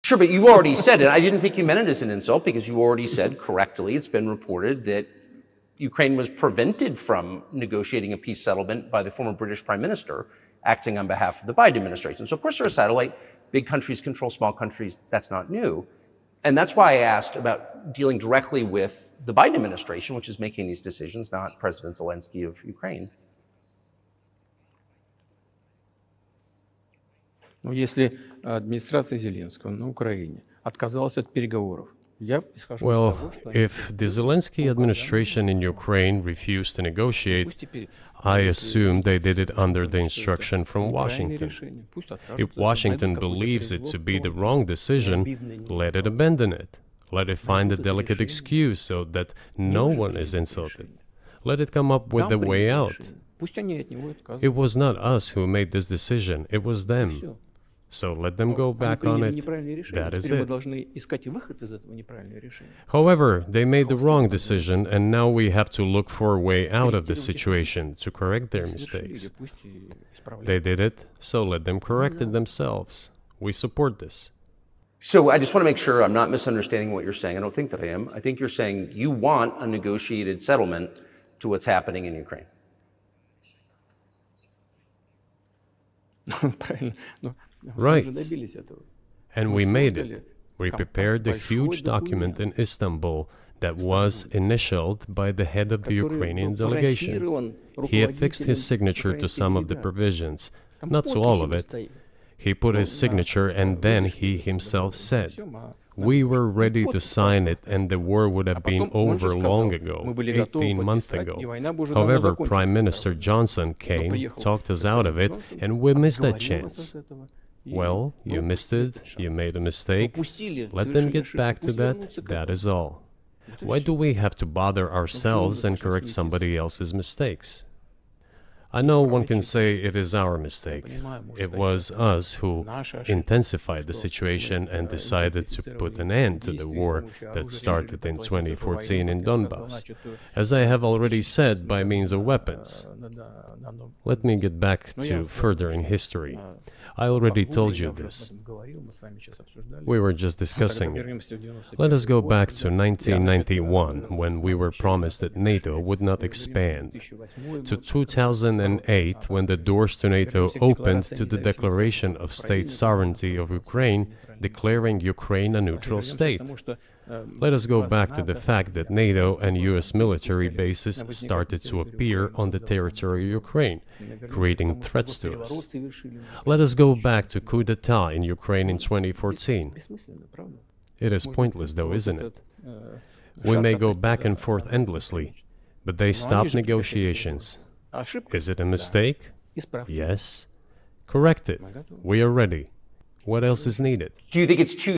Sure, but you already said it. I didn't think you meant it as an insult because you already said correctly, it's been reported that Ukraine was prevented from negotiating a peace settlement by the former British Prime Minister acting on behalf of the Biden administration. So of course they're a satellite. Big countries control small countries. That's not new. And that's why I asked about dealing directly with the Biden administration, which is making these decisions, not President Zelensky of Ukraine. Ну, если администрация Зеленского на Украине отказалась от переговоров, я исхожу из Well, того, что if the Zelensky administration in Ukraine refused to negotiate, I assume they did it under the instruction from Washington. If Washington believes it to be the wrong decision, let it abandon it. Let it find a delicate excuse so that no one is insulted. Let it come up with a way out. It was not us who made this decision, it was them. So let them go back on it. That is it. However, they made the wrong decision, and now we have to look for a way out of the situation to correct their mistakes. They did it, so let them correct it themselves. We support this. So I just want to make sure I'm not misunderstanding what you're saying. I don't think that I am. I think you're saying you want a negotiated settlement to what's happening in Ukraine. Right. And we made it. We prepared a huge document in Istanbul that was initialed by the head of the Ukrainian delegation. He affixed his signature to some of the provisions, not to all of it. He put his signature and then he himself said, "We were ready to sign it and the war would have been over long ago, 18 months ago. However, Prime Minister Johnson came, talked us out of it, and we missed that chance." Well, you missed it, you made a mistake. Let them get back to that, that is all. Why do we have to bother ourselves and correct somebody else's mistakes? I know one can say it is our mistake. It was us who intensified the situation and decided to put an end to the war that started in 2014 in Donbass, as I have already said, by means of weapons. Let me get back to furthering history. I already told you this. We were just discussing it. Let us go back to 1991, when we were promised that NATO would not expand, to 2008, when the doors to NATO opened to the declaration of state sovereignty of Ukraine, declaring Ukraine a neutral state. Let us go back to the fact that NATO and US military bases started to appear on the territory of Ukraine, creating threats to us. Let us go back to coup d'etat in Ukraine in 2014. It is pointless though, isn't it? We may go back and forth endlessly, but they stopped negotiations. Is it a mistake? Yes. Correct it. We are ready. What else is needed? Do you think it's too